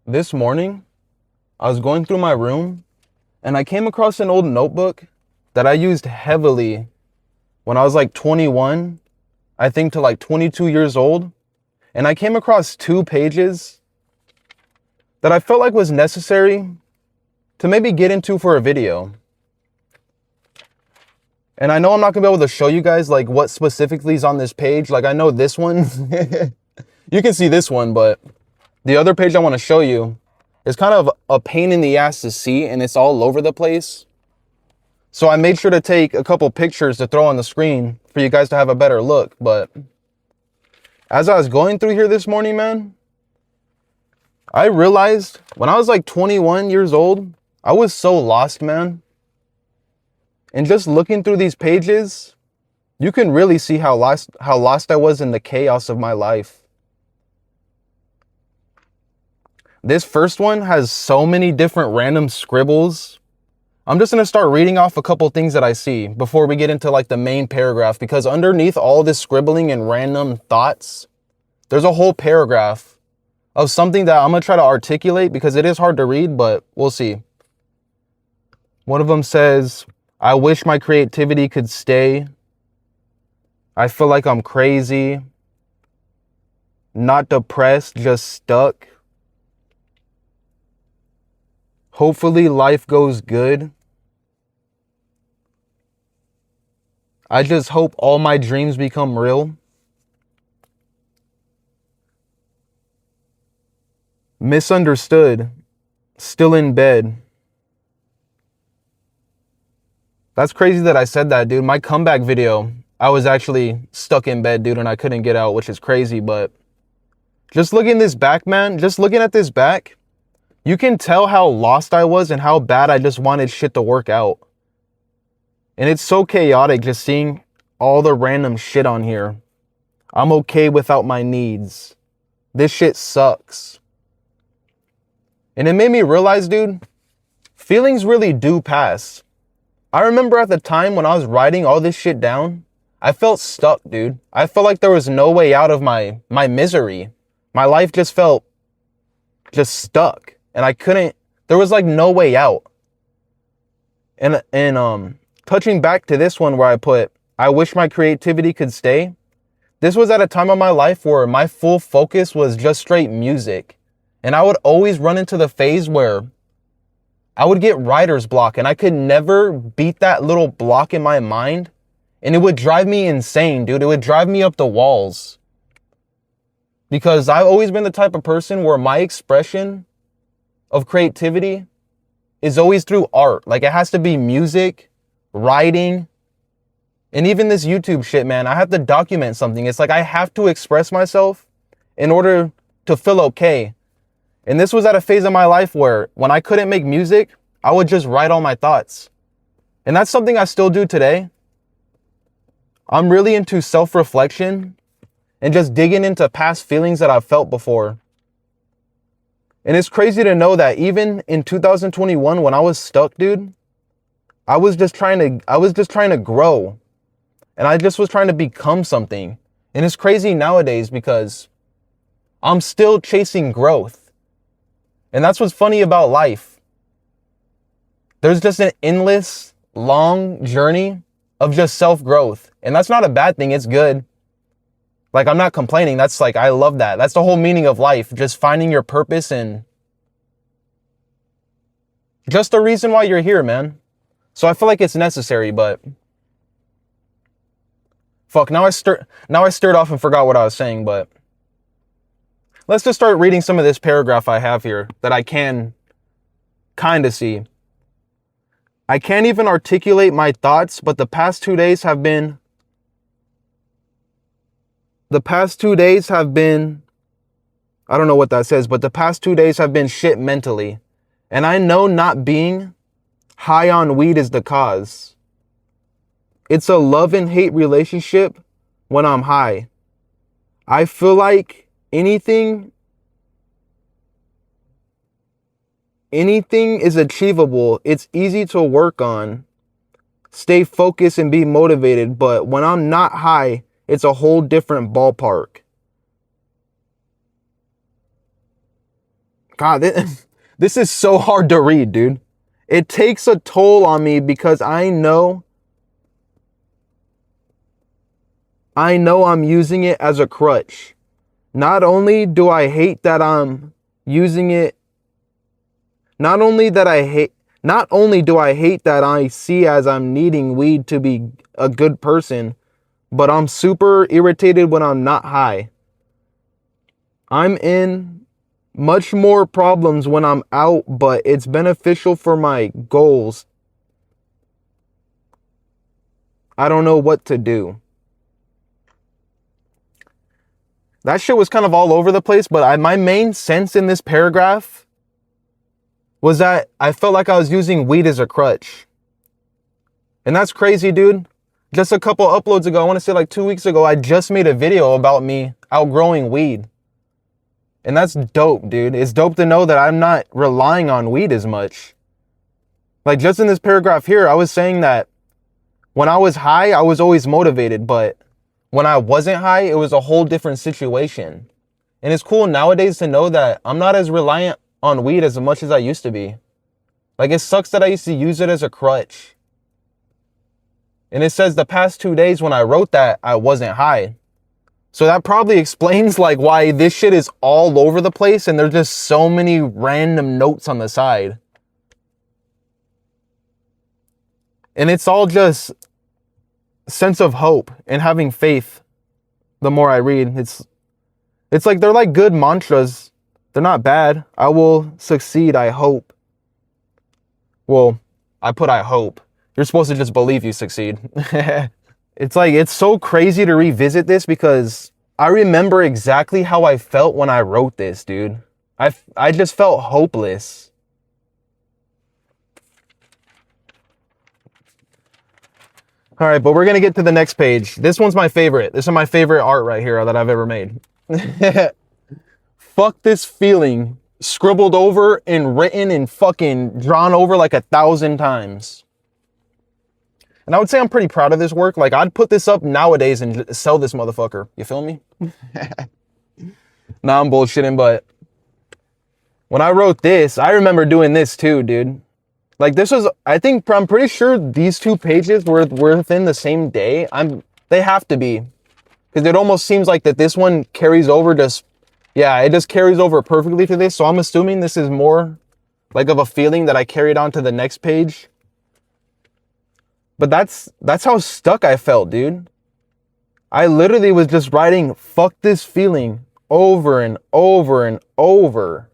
This morning, I was going through my room and I came across an old notebook that I used heavily when I was like 21, I think to like 22 years old. And I came across 2 pages that I felt like was necessary to maybe get into for a video. And I know I'm not gonna be able to show you guys like what specifically is on this page. Like I know this one, you can see this one, but the other page I want to show you is kind of a pain in the ass to see and it's all over the place. So I made sure to take a couple pictures to throw on the screen for you guys to have a better look. But as I was going through here this morning, man, I realized when I was like 21 years old, I was so lost, man. And just looking through these pages, you can really see how lost I was in the chaos of my life. This first one has so many different random scribbles. I'm just going to start reading off a couple things that I see before we get into like the main paragraph, because underneath all this scribbling and random thoughts, there's a whole paragraph of something that I'm going to try to articulate because it is hard to read, but we'll see. One of them says, I wish my creativity could stay. I feel like I'm crazy. Not depressed, just stuck. Hopefully life goes good. I just hope all my dreams become real. Misunderstood. Still in bed. That's crazy that I said that, dude. My comeback video, I was actually stuck in bed, dude, and I couldn't get out, which is crazy. But just looking this back, man, just looking at this back, you can tell how lost I was and how bad I just wanted shit to work out. And it's so chaotic just seeing all the random shit on here. I'm okay without my needs. This shit sucks. And it made me realize, dude, feelings really do pass. I remember at the time when I was writing all this shit down, I felt stuck, dude. I felt like there was no way out of my misery. My life just felt just stuck. And I couldn't, there was like no way out. And touching back to this one where I put, I wish my creativity could stay. This was at a time of my life where my full focus was just straight music. And I would always run into the phase where I would get writer's block and I could never beat that little block in my mind. And it would drive me insane, dude. It would drive me up the walls. Because I've always been the type of person where my expression of creativity is always through art. Like it has to be music, writing, and even this YouTube shit, man. I have to document something. It's like I have to express myself in order to feel okay. And this was at a phase of my life where when I couldn't make music, I would just write all my thoughts. And that's something I still do today. I'm really into self-reflection and just digging into past feelings that I've felt before. And it's crazy to know that even in 2021, when I was stuck, dude, I was just trying to grow. And I just was trying to become something. And it's crazy nowadays because I'm still chasing growth. And that's what's funny about life. There's just an endless, long journey of just self-growth. And that's not a bad thing. It's good. Like, I'm not complaining. That's like, I love that. That's the whole meaning of life. Just finding your purpose and just the reason why you're here, man. So I feel like it's necessary, but fuck, now I stirred off and forgot what I was saying, but let's just start reading some of this paragraph I have here that I can kind of see. I can't even articulate my thoughts, but the past 2 days have been, I don't know what that says, but the past 2 days have been shit mentally. And I know not being high on weed is the cause. It's a love and hate relationship when I'm high. I feel like anything is achievable. It's easy to work on. Stay focused and be motivated. But when I'm not high, it's a whole different ballpark. God, this is so hard to read, dude. It takes a toll on me because I know I'm using it as a crutch. Not only do I hate that I'm using it, not only do I hate that I see as I'm needing weed to be a good person, but I'm super irritated when I'm not high. I'm in much more problems when I'm out, but it's beneficial for my goals. I don't know what to do. That shit was kind of all over the place, but my main sense in this paragraph was that I felt like I was using weed as a crutch. And that's crazy, dude. Just a couple uploads ago, I want to say like 2 weeks ago, I just made a video about me outgrowing weed. And that's dope, dude. It's dope to know that I'm not relying on weed as much. Like just in this paragraph here, I was saying that when I was high, I was always motivated, but when I wasn't high, it was a whole different situation. And it's cool nowadays to know that I'm not as reliant on weed as much as I used to be. Like it sucks that I used to use it as a crutch. And it says the past 2 days when I wrote that, I wasn't high. So that probably explains like why this shit is all over the place and there's just so many random notes on the side. And it's all just sense of hope and having faith. The more I read, it's like they're like good mantras. They're not bad. I will succeed, I hope. Well, I put I hope. You're supposed to just believe you succeed. It's like, it's so crazy to revisit this because I remember exactly how I felt when I wrote this, dude. I just felt hopeless. All right, but we're going to get to the next page. This one's my favorite. This is my favorite art right here that I've ever made. Fuck this feeling. Scribbled over and written and fucking drawn over like 1,000 times. And I would say I'm pretty proud of this work. Like, I'd put this up nowadays and sell this motherfucker. You feel me? Nah, I'm bullshitting, but when I wrote this, I remember doing this too, dude. Like, this was, I'm pretty sure these 2 pages were within the same day. They have to be. Because it almost seems like that this one carries over it just carries over perfectly to this. So I'm assuming this is more like of a feeling that I carried on to the next page. But that's how stuck I felt, dude. I literally was just writing, fuck this feeling, over and over and over.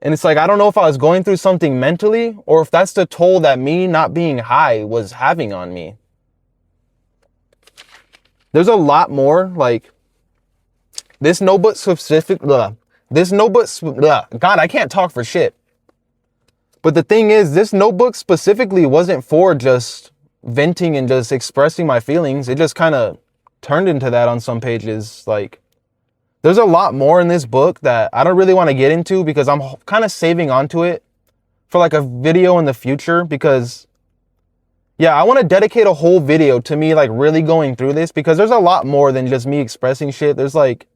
And it's like, I don't know if I was going through something mentally or if that's the toll that me not being high was having on me. There's a lot more, like, this notebook specific, God, I can't talk for shit. But the thing is, this notebook specifically wasn't for just venting and just expressing my feelings. It just kind of turned into that on some pages. Like, there's a lot more in this book that I don't really want to get into because I'm kind of saving onto it for like a video in the future. Because, yeah, I want to dedicate a whole video to me like really going through this because there's a lot more than just me expressing shit. There's like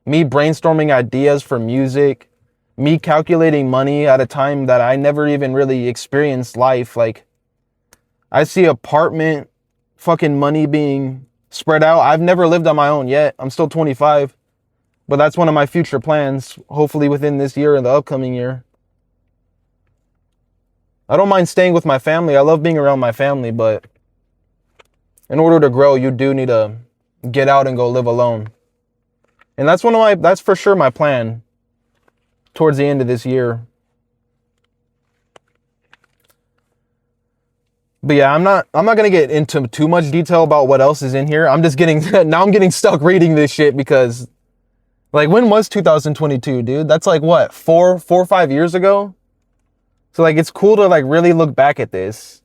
me brainstorming ideas for music, me calculating money at a time that I never even really experienced life. Like, I see apartment fucking money being spread out. I've never lived on my own yet. I'm still 25. But that's one of my future plans, hopefully within this year and the upcoming year. I don't mind staying with my family. I love being around my family, but in order to grow, you do need to get out and go live alone. And that's for sure my plan towards the end of this year. But yeah, I'm not going to get into too much detail about what else is in here. I'm getting stuck reading this shit because, like, when was 2022, dude? That's like what, 4 or 5 years ago? So like, it's cool to like really look back at this.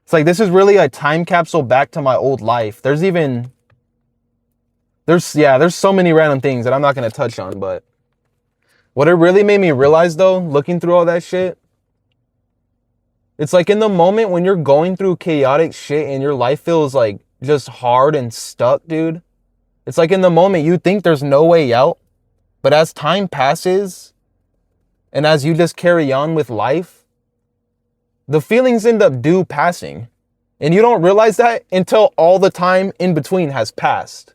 It's like, this is really a time capsule back to my old life. There's so many random things that I'm not going to touch on, but what it really made me realize though, looking through all that shit, it's like in the moment when you're going through chaotic shit and your life feels like just hard and stuck, dude. It's like in the moment you think there's no way out, But as time passes, and as you just carry on with life, the feelings end up passing. And you don't realize that until all the time in between has passed.